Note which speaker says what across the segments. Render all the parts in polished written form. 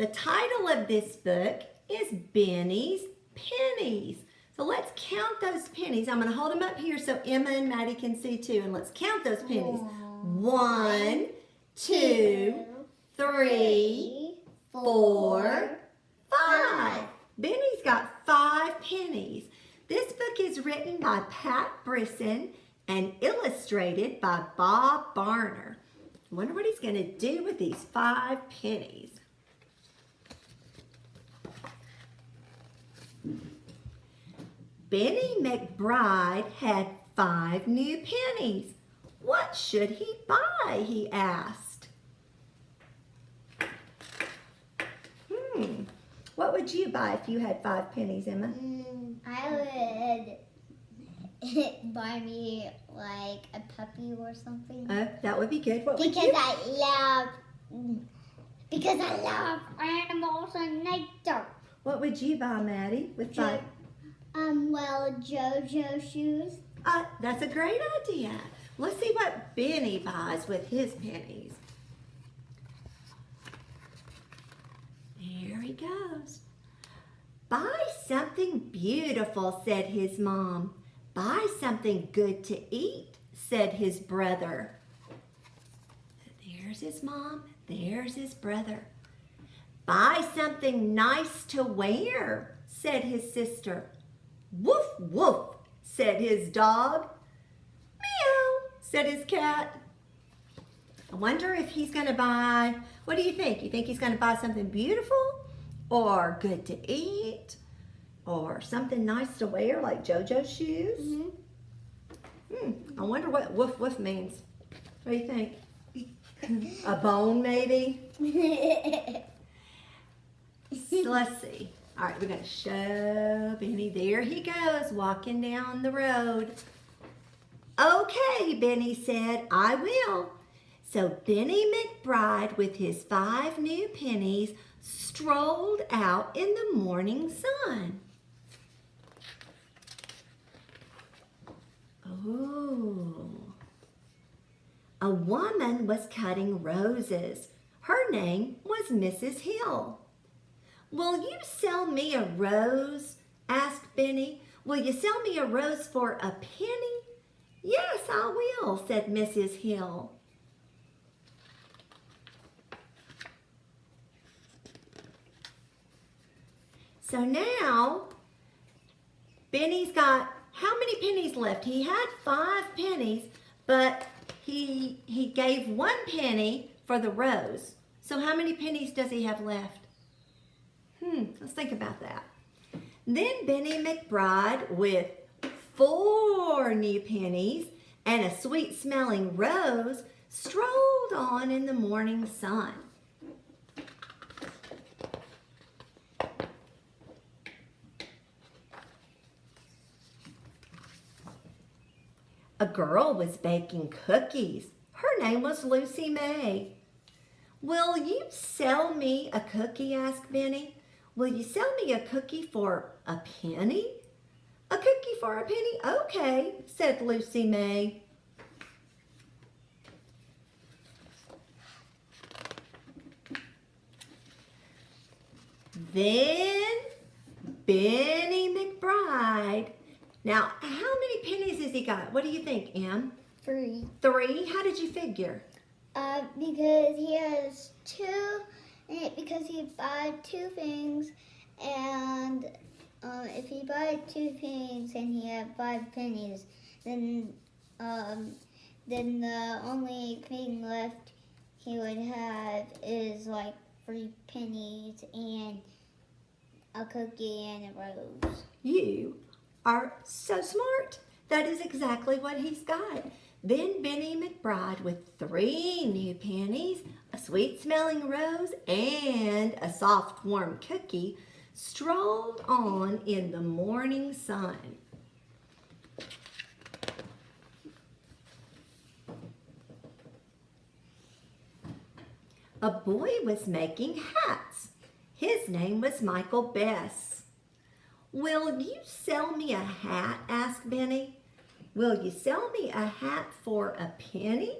Speaker 1: The title of this book is Bennie's Pennies. So let's count those pennies. I'm going to hold them up here so Emma and Maddie can see too. And let's count those pennies. 1, 2, 3, 4, 5. Bennie's got 5 pennies. This book is written by Pat Brisson and illustrated by Bob Barner. I wonder what he's going to do with these 5 pennies. Bennie McBride had 5 new pennies. What should he buy? He asked. What would you buy if you had 5 pennies, Emma?
Speaker 2: I would buy me like a puppy or something.
Speaker 1: That would be good. What would
Speaker 2: because
Speaker 1: you?
Speaker 2: I love animals and nature.
Speaker 1: What would you buy, Maddie, with 5?
Speaker 2: Well, JoJo shoes.
Speaker 1: That's a great idea. Let's see what Bennie buys with his pennies. There he goes. Buy something beautiful, said his mom. Buy something good to eat, said his brother. There's his mom, there's his brother. Buy something nice to wear, said his sister. Woof, woof, said his dog. Meow, said his cat. I wonder if he's going to buy, what do you think? You think he's going to buy something beautiful or good to eat or something nice to wear like JoJo shoes? I wonder what woof, woof means. What do you think? A bone maybe? So let's see. All right, we're going to show Bennie. There he goes, walking down the road. Okay, Bennie said, I will. So Bennie McBride, with his 5 new pennies, strolled out in the morning sun. Oh. A woman was cutting roses. Her name was Mrs. Hill. Will you sell me a rose? Asked Bennie. Will you sell me a rose for a penny? Yes, I will, said Mrs. Hill. So now, Bennie's got how many pennies left? He had 5 pennies, but he gave 1 penny for the rose. So how many pennies does he have left? Let's think about that. Then Bennie McBride, with 4 new pennies and a sweet-smelling rose, strolled on in the morning sun. A girl was baking cookies. Her name was Lucy May. Will you sell me a cookie? Asked Bennie. Will you sell me a cookie for a penny? A cookie for a penny? Okay, said Lucy May. Then Bennie McBride. Now, how many pennies has he got? What do you think, Em?
Speaker 2: 3.
Speaker 1: 3? How did you figure?
Speaker 2: Because he has 2, because he bought 2 things, and if he bought 2 things and he had 5 pennies, then the only thing left he would have is like 3 pennies and a cookie and a rose.
Speaker 1: You are so smart. That is exactly what he's got. Then Bennie McBride, with 3 new pennies, a sweet-smelling rose, and a soft, warm cookie, strolled on in the morning sun. A boy was making hats. His name was Michael Bess. Will you sell me a hat? Asked Bennie. Will you sell me a hat for a penny?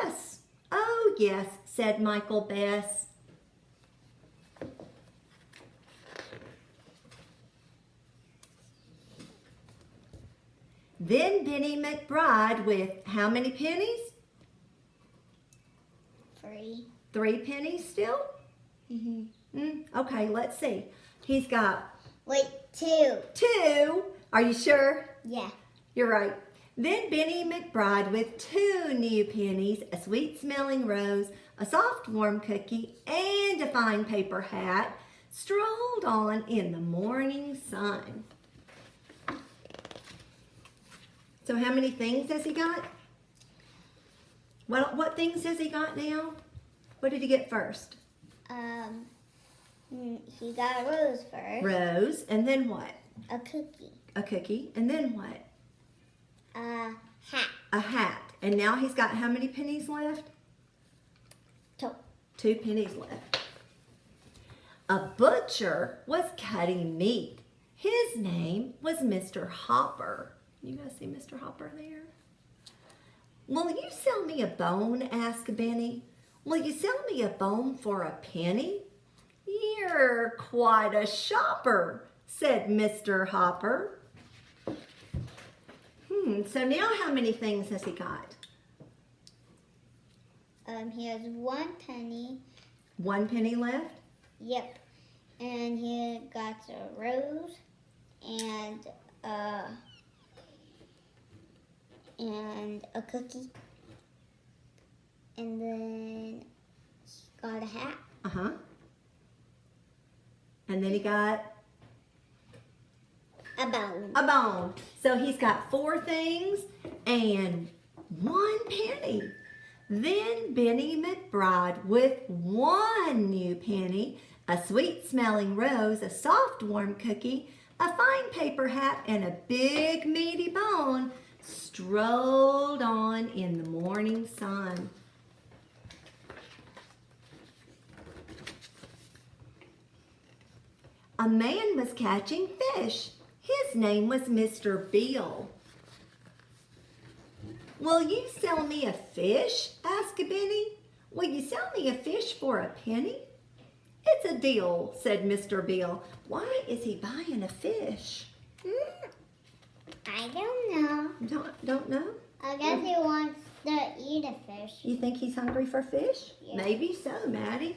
Speaker 1: Yes. Oh, yes, said Michael Bess. Then Benny McBride with how many pennies?
Speaker 2: 3.
Speaker 1: 3 pennies still? Okay, let's see. He's got...
Speaker 2: Wait, 2.
Speaker 1: 2. Are you sure?
Speaker 2: Yeah.
Speaker 1: You're right. Then Benny McBride with 2 new pennies, a sweet-smelling rose, a soft, warm cookie, and a fine paper hat strolled on in the morning sun. So how many things has he got? Well, what things has he got now? What did he get first?
Speaker 2: He got a rose first.
Speaker 1: Rose, and then what?
Speaker 2: A cookie.
Speaker 1: A cookie, and then what?
Speaker 2: A hat.
Speaker 1: A hat. And now he's got how many pennies left?
Speaker 2: 2.
Speaker 1: 2 pennies left. A butcher was cutting meat. His name was Mr. Hopper. You guys see Mr. Hopper there? Will you sell me a bone? Asked Benny. Will you sell me a bone for a penny? You're quite a shopper, said Mr. Hopper. So now how many things has he got?
Speaker 2: He has 1 penny.
Speaker 1: 1 penny left?
Speaker 2: Yep. And he got a rose and a cookie. And then he got a hat.
Speaker 1: Uh-huh. And then he got
Speaker 2: A bone.
Speaker 1: a bone. So he's got 4 things and 1 penny. Then Benny McBride with 1 new penny, a sweet-smelling rose, a soft, warm cookie, a fine paper hat, and a big, meaty bone strolled on in the morning sun. A man was catching fish. His name was Mr. Beale. Will you sell me a fish? Asked Benny. Will you sell me a fish for a penny? It's a deal, said Mr. Beale. Why is he buying a fish?
Speaker 2: I don't know.
Speaker 1: Don't know?
Speaker 2: I guess he wants to eat a fish.
Speaker 1: You think he's hungry for fish?
Speaker 2: Yeah.
Speaker 1: Maybe so, Maddie.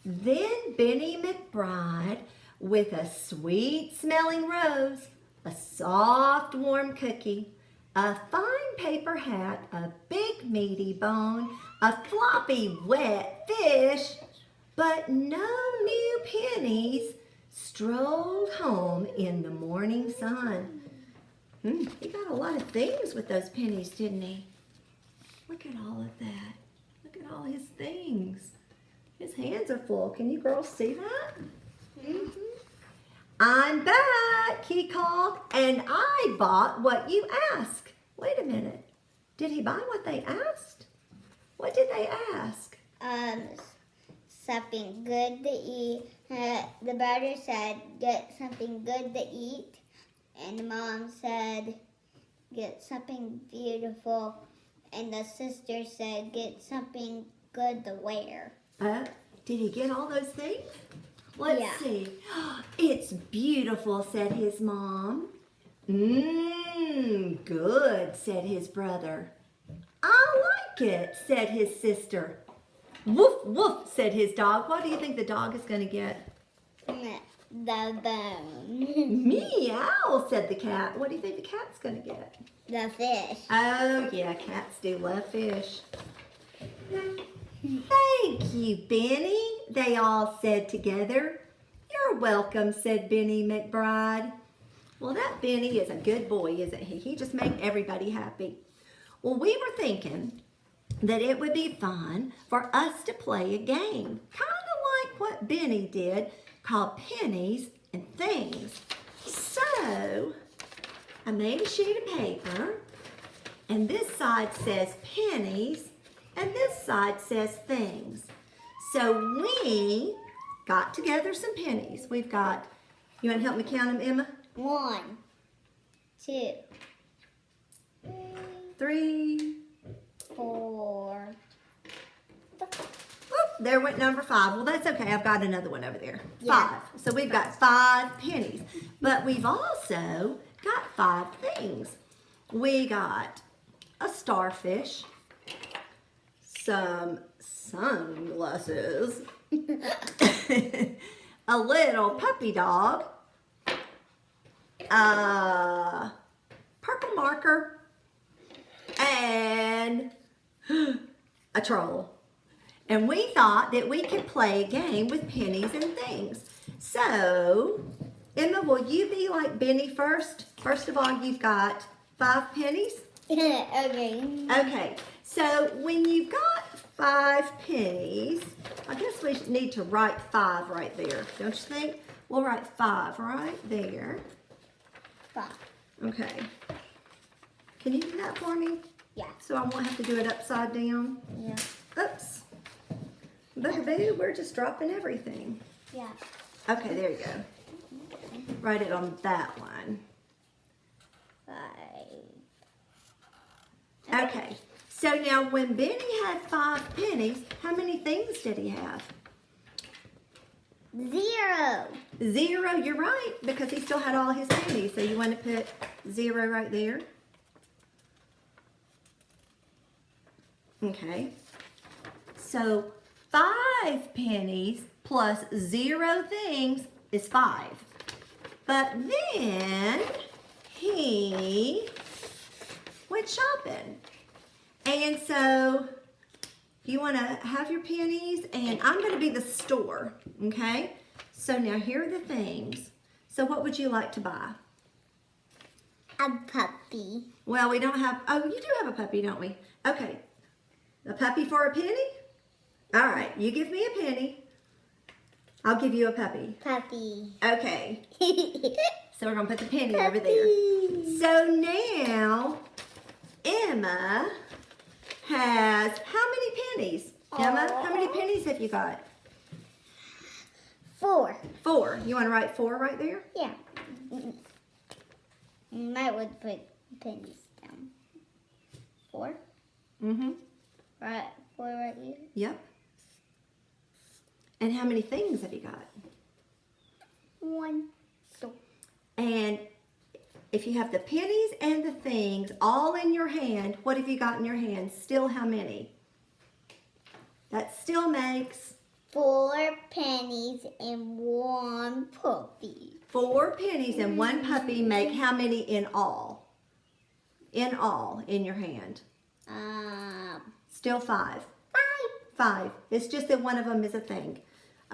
Speaker 1: Then Benny McBride with a sweet-smelling rose, a soft, warm cookie, a fine paper hat, a big, meaty bone, a floppy, wet fish, but no new pennies, strolled home in the morning sun. He got a lot of things with those pennies, didn't he? Look at all of that. Look at all his things. His hands are full. Can you girls see that? I'm back, he called, and I bought what you asked. Wait a minute. Did he buy what they asked? What did they ask?
Speaker 2: Something good to eat. The brother said, get something good to eat. And the mom said, get something beautiful. And the sister said, get something good to wear.
Speaker 1: Did he get all those things? Let's see. It's beautiful, said his mom. Good, said his brother. I like it, said his sister. Woof, woof, said his dog. What do you think the dog is going to get?
Speaker 2: The bone.
Speaker 1: Meow, said the cat. What do you think the cat's going to get?
Speaker 2: The fish.
Speaker 1: Oh, yeah, cats do love fish. Thank you, Benny, they all said together. You're welcome, said Benny McBride. Well, that Benny is a good boy, isn't he? He just made everybody happy. Well, we were thinking that it would be fun for us to play a game, kind of like what Benny did, called Pennies and Things. So, I made a sheet of paper, and this side says pennies, and this side says things. So we got together some pennies. We've got, you want to help me count them, Emma?
Speaker 2: 1, 2,
Speaker 1: 3.
Speaker 2: 4.
Speaker 1: Oop, there went number 5. Well, that's okay. I've got another one over there.
Speaker 2: Yeah.
Speaker 1: 5. So we've got 5 pennies. But we've also got 5 things. we got a starfish, some sunglasses, a little puppy dog, a purple marker, and a troll. And we thought that we could play a game with pennies and things. So, Emma, will you be like Bennie first? First of all, you've got 5 pennies.
Speaker 2: Okay.
Speaker 1: Okay, so when you've got 5 pennies, I guess we need to write 5 right there, don't you think? We'll write 5 right there.
Speaker 2: 5.
Speaker 1: Okay. Can you do that for me?
Speaker 2: Yeah.
Speaker 1: So I won't have to do it upside down?
Speaker 2: Yeah.
Speaker 1: Oops. Boo-boo, we're just dropping everything.
Speaker 2: Yeah.
Speaker 1: Okay, there you go. Write it on that one.
Speaker 2: 5.
Speaker 1: Okay, so now when Bennie had 5 pennies, how many things did he have?
Speaker 2: 0.
Speaker 1: 0, you're right, because he still had all his pennies. So you want to put 0 right there. Okay, so 5 pennies plus 0 things is 5. But then he went shopping. And so you want to have your pennies, and I'm going to be the store, okay? So now here are the things. So what would you like to buy?
Speaker 2: A puppy.
Speaker 1: Well, we don't have, oh, you do have a puppy, don't we? Okay. A puppy for a penny? All right, you give me a penny. I'll give you a puppy.
Speaker 2: Puppy.
Speaker 1: Okay. So we're going to put the penny over there. So now Emma has how many pennies? Emma, how many pennies have you got?
Speaker 2: 4.
Speaker 1: 4. You want to write 4 right there?
Speaker 2: Yeah. Might would put pennies down. 4.
Speaker 1: Mm-hmm.
Speaker 2: Right. 4 right here.
Speaker 1: Yep. And how many things have you got?
Speaker 2: 1. So.
Speaker 1: And if you have the pennies and the things all in your hand, what have you got in your hand? Still how many? That still makes
Speaker 2: 4 pennies and 1 puppy.
Speaker 1: 4 pennies and 1 puppy make how many in all? In all, in your hand? Still 5. 5. It's just that one of them is a thing.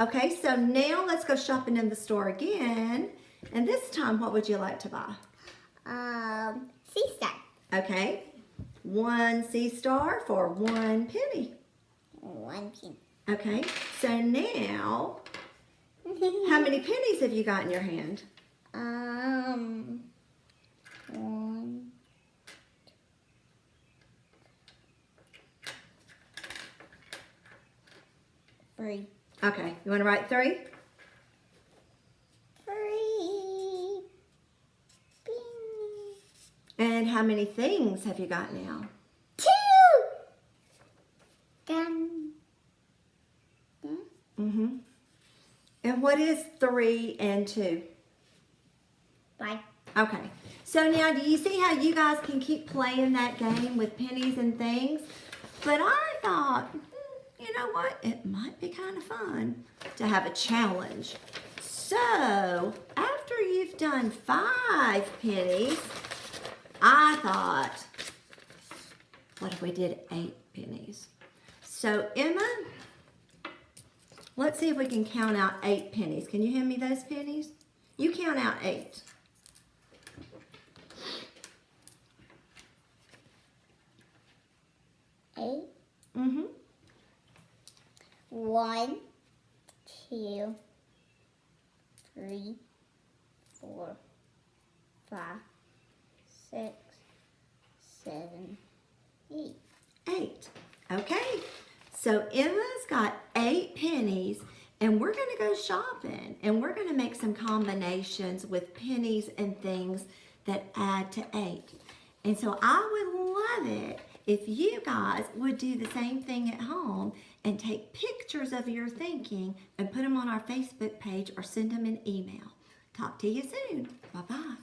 Speaker 1: Okay, so now let's go shopping in the store again. And this time, what would you like to buy?
Speaker 2: Sea star.
Speaker 1: Okay, 1 sea star for 1 penny.
Speaker 2: 1 penny.
Speaker 1: Okay, so now, how many pennies have you got in your hand?
Speaker 2: 1. 3.
Speaker 1: Okay, you want to write 3?
Speaker 2: 3. Bing.
Speaker 1: And how many things have you got now?
Speaker 2: 2. Done. Done.
Speaker 1: Mm-hmm. And what is 3 and 2?
Speaker 2: 5.
Speaker 1: Okay, so now do you see how you guys can keep playing that game with pennies and things? But I thought, you know what? It might be kind of fun to have a challenge. So, after you've done 5 pennies, I thought, what if we did 8 pennies? So, Emma, let's see if we can count out 8 pennies. Can you hand me those pennies? You count out 8. Mm-hmm.
Speaker 2: 1, 2, 3, 4, 5, 6, 7, 8.
Speaker 1: 8. Okay. So Emma's got 8 pennies, and we're going to go shopping, and we're going to make some combinations with pennies and things that add to 8. And so I would love it if you guys would do the same thing at home and take pictures of your thinking and put them on our Facebook page or send them an email. Talk to you soon. Bye-bye.